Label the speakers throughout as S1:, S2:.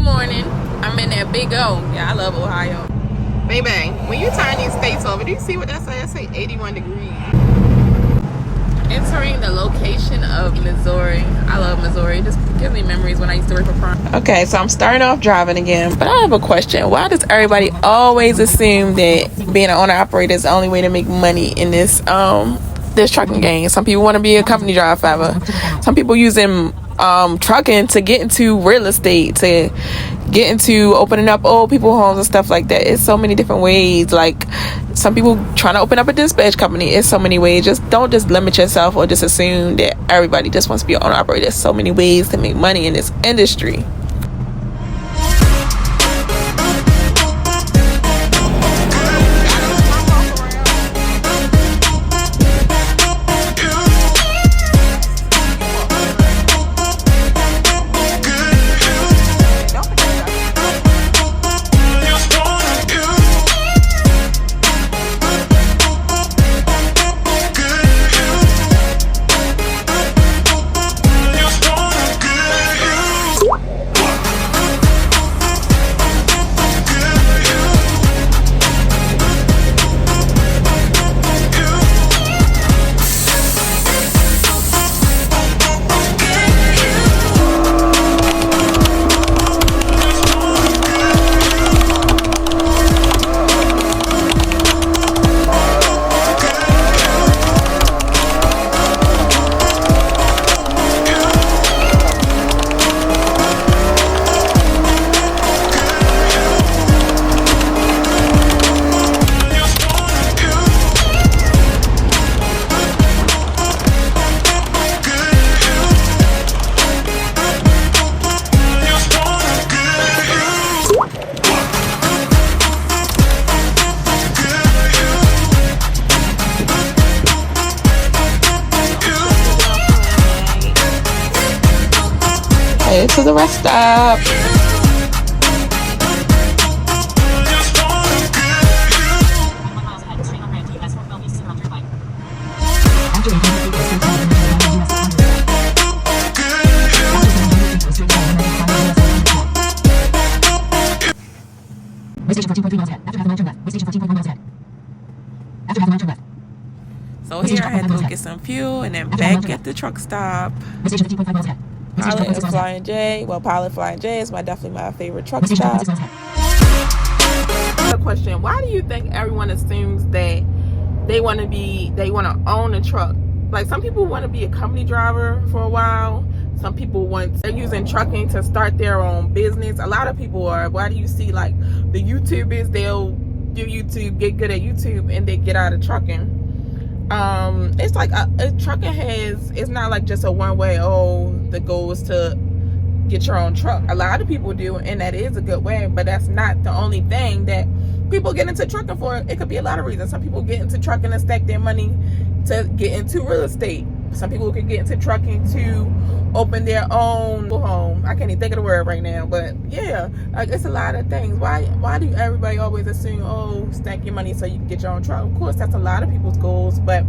S1: morning. I'm in that big O. Yeah, I love Ohio. Baby, when you turn these states over, do you see what that says? It say 81 degrees. Entering the location of Missouri. I love Missouri. It just gives me memories when I used to work for Prime. Okay, so I'm starting off driving again, but I have a question. Why does everybody always assume that being an owner-operator is the only way to make money in this trucking game? Some people want to be a company driver forever. Some people using trucking to get into real estate, to get into opening up old people homes and stuff like that. It's so many different ways. Like some people trying to open up a dispatch company. It's so many ways. Just don't just limit yourself or just assume that everybody just wants to be an owner operator. There's so many ways to make money in this industry. To the rest stop. So here I had to go get some fuel and then back at the truck stop. Pilot is Flying J. Well, Pilot Flying J is definitely my favorite truck stop. Another question: why do you think everyone assumes that they want to own a truck? Like some people want to be a company driver for a while. Some people they're using trucking to start their own business. A lot of people are. Why do you see like the YouTubers? They'll do YouTube, get good at YouTube, and they get out of trucking. It's like trucking it's not like just a one way. The goal is to get your own truck. A lot of people do, and that is a good way, but that's not the only thing that people get into trucking for. It could be a lot of reasons. Some people get into trucking to stack their money to get into real estate. Some people could get into trucking to open their own home. I can't even think of the word right now, but yeah, like it's a lot of things. Why do everybody always assume stack your money so you can get your own truck? Of course, that's a lot of people's goals, but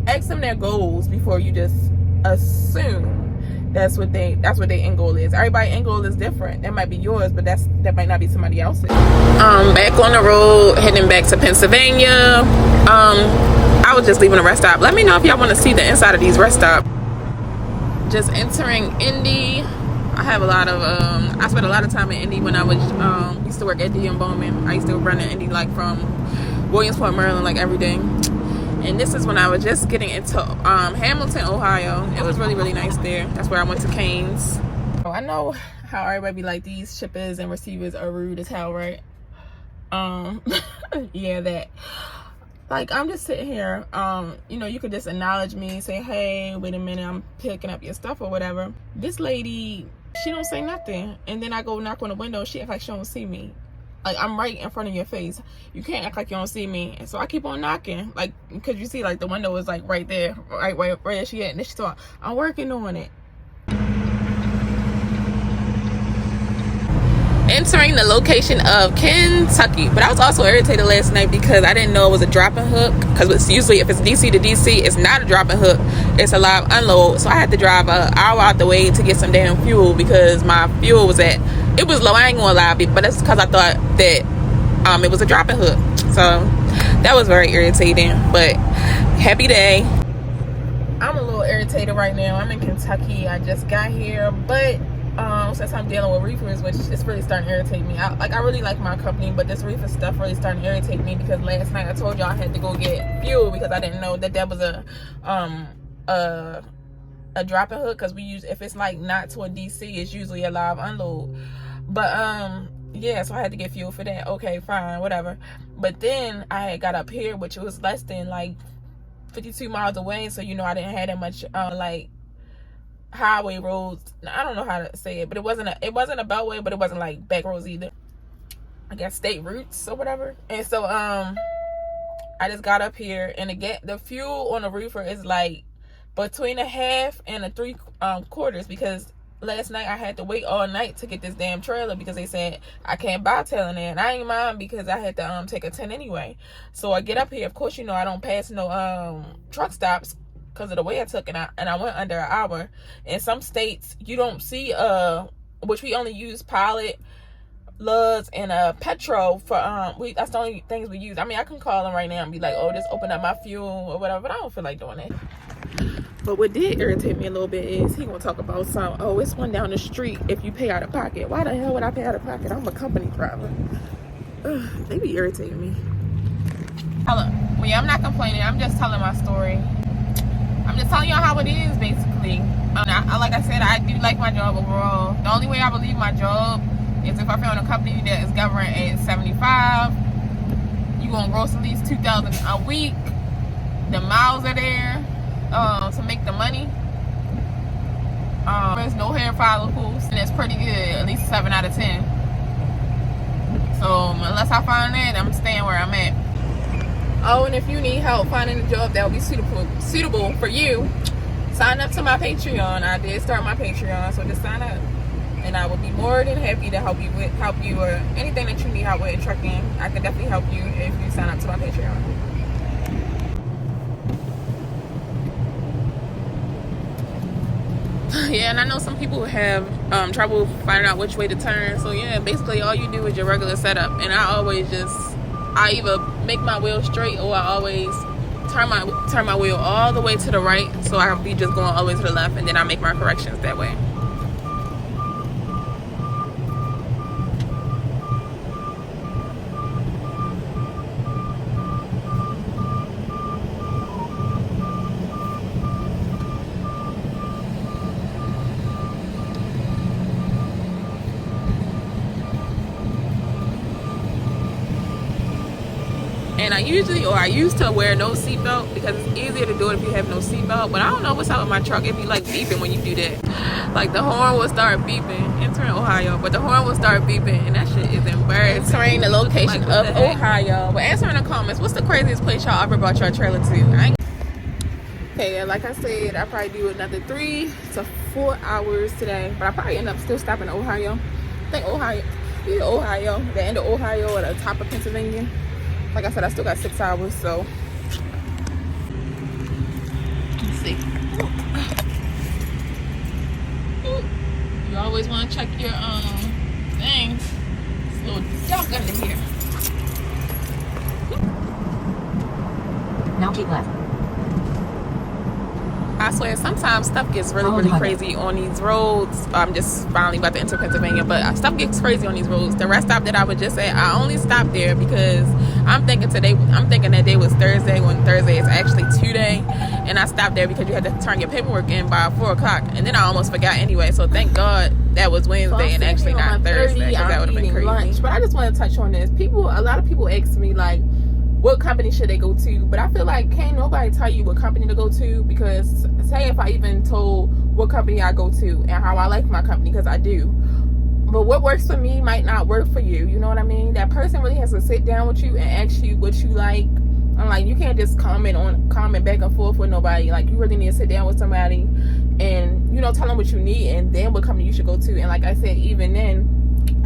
S1: ask them their goals before you just assume that's what their end goal is. Everybody's end goal is different. That might be yours, but that might not be somebody else's. Back on the road, heading back to Pennsylvania. I was just leaving a rest stop. Let me know if y'all want to see the inside of these rest stops. Just entering Indy. I have a lot of I spent a lot of time in Indy when I was used to work at DM Bowman. I used to run in Indy like from Williamsport, Maryland, like every day. And this is when I was just getting into Hamilton, Ohio. It was really, really nice there. That's where I went to Canes. So I know how everybody be like, these shippers and receivers are rude as hell, right? Yeah, that. Like, I'm just sitting here, you could just acknowledge me, say, hey, wait a minute, I'm picking up your stuff or whatever. This lady, she don't say nothing. And then I go knock on the window, she act like she don't see me. Like, I'm right in front of your face. You can't act like you don't see me. And so I keep on knocking. Like, because you see, like, the window is, like, right there. Right where she at. And then she thought, I'm working on it. Entering the location of Kentucky. But I was also irritated last night because I didn't know it was a dropping hook. Because it's usually, if it's DC to DC, it's not a dropping hook. It's a live unload. So I had to drive an hour out the way to get some damn fuel because my fuel was at it was low. I ain't gonna lie, but that's because I thought that it was a dropping hook. So that was very irritating, but happy day. I'm a little irritated right now. I'm in Kentucky. I just got here, but since I'm dealing with reefers, which is really starting to irritate me. I really like my company, but this reefer stuff really starting to irritate me because last night I told y'all I had to go get fuel because I didn't know that was a dropping hook, because we use, if it's like not to a DC, it's usually a live unload. But yeah, so I had to get fuel for that. Okay, fine, whatever. But then I had got up here, which was less than like 52 miles away, so you know I didn't have that much like highway roads. I don't know how to say it, but it wasn't a beltway, but it wasn't like back roads either. I guess state routes or whatever. And so I just got up here, and the fuel on the reefer is like between a half and a 3 quarters, because last night I had to wait all night to get this damn trailer because they said I can't buy tail in there, and I ain't mind because I had to take a 10 anyway. So I get up here, of course, you know I don't pass no truck stops because of the way I took it, and I went under an hour. In some states you don't see which we only use Pilot, Luz, and petrol for that's the only things we use. I mean, I can call them right now and be like, oh, just open up my fuel or whatever, but I don't feel like doing it. But what did irritate me a little bit is he gonna talk about it's one down the street if you pay out of pocket. Why the hell would I pay out of pocket? I'm a company driver. Ugh, they be irritating me. Well, yeah, I'm not complaining. I'm just telling my story. I'm just telling y'all how it is, basically. Like I said, I do like my job overall. The only way I would leave my job is if I found a company that is governed at 75. You gonna gross at least $2,000 a week. The miles are there to make the money. There's no hair follicles, and it's pretty good. At least 7 out of 10. So unless I find that, I'm staying where I'm at. Oh, and if you need help finding a job that will be suitable for you, sign up to my Patreon. I did start my Patreon, so just sign up, and I will be more than happy to help you or anything that you need help with in trucking. I can definitely help you if you sign up to my Patreon. Yeah, and I know some people have trouble finding out which way to turn. So yeah, basically all you do is your regular setup, and I either make my wheel straight, or I always turn my wheel all the way to the right, so I'll be just going all the way to the left, and then I make my corrections that way. And I used to wear no seatbelt because it's easier to do it if you have no seatbelt. But I don't know what's up with my truck. It be like beeping when you do that. Like the horn will start beeping. Entering Ohio, but the horn will start beeping, and that shit is embarrassing. Entering the location of Ohio. But answering the comments, what's the craziest place y'all ever brought your trailer to? Okay, like I said, I probably do another 3 to 4 hours today, but I probably end up still stopping in Ohio. I think Ohio, the end of Ohio or the top of Pennsylvania. Like I said, I still got 6 hours, so let's see. You always want to check your things. It's a little dark under here. Now keep left. I swear, sometimes stuff gets really crazy on these roads. I'm just finally about to enter Pennsylvania, but stuff gets crazy on these roads. The rest stop that I was just at, I only stopped there because I'm thinking that day was Thursday, when Thursday is actually today, and I stopped there because you had to turn your paperwork in by 4 o'clock, and then I almost forgot anyway. So thank God that was Wednesday and actually not Thursday, because that would have been crazy. Lunch, but I just want to touch on this. A lot of people ask me like, what company should they go to? But I feel like can't nobody tell you what company to go to, because say if I even told what company I go to and how I like my company, because I do, but what works for me might not work for you. You know what I mean? That person really has to sit down with you and ask you what you like. I'm like, you can't just comment back and forth with nobody. Like, you really need to sit down with somebody and, you know, tell them what you need and then what company you should go to. And like I said, even then,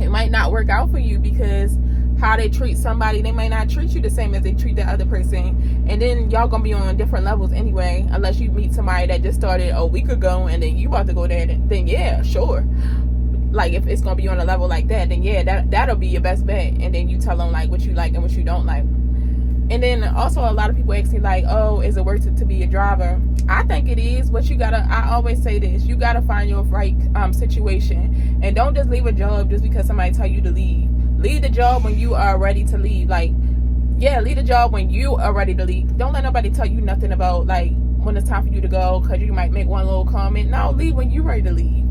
S1: it might not work out for you, because how they treat somebody, they might not treat you the same as they treat that other person, and then y'all gonna be on different levels anyway, unless you meet somebody that just started a week ago and then you about to go there, then yeah, sure. like if it's gonna be on a level like that, then yeah, that'll be your best bet. And then you tell them like what you like and what you don't like. And then also a lot of people ask me like, oh, is it worth it to be a driver? I think it is, but I always say this, you gotta find your right situation, and don't just leave a job just because somebody tell you to leave. Leave the job when you are ready to leave. Like, yeah, leave the job when you are ready to leave. Don't let nobody tell you nothing about like when it's time for you to go, because you might make one little comment. No, leave when you're ready to leave.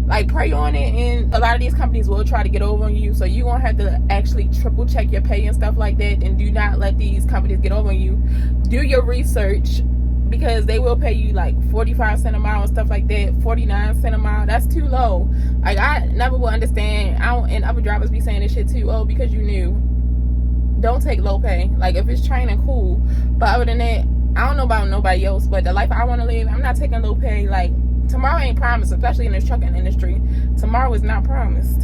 S1: Like, pray on it, and a lot of these companies will try to get over on you, so you won't have to actually triple check your pay and stuff like that. And do not let these companies get over on you. Do your research, because they will pay you like 45 cents a mile and stuff like that, 49 cents a mile. That's too low. Like, I never will understand. And other drivers be saying this shit too. Oh, because you knew. Don't take low pay. Like, if it's training, cool. But other than that, I don't know about nobody else, but the life I want to live, I'm not taking low pay. Like, tomorrow ain't promised, especially in this trucking industry. Tomorrow is not promised.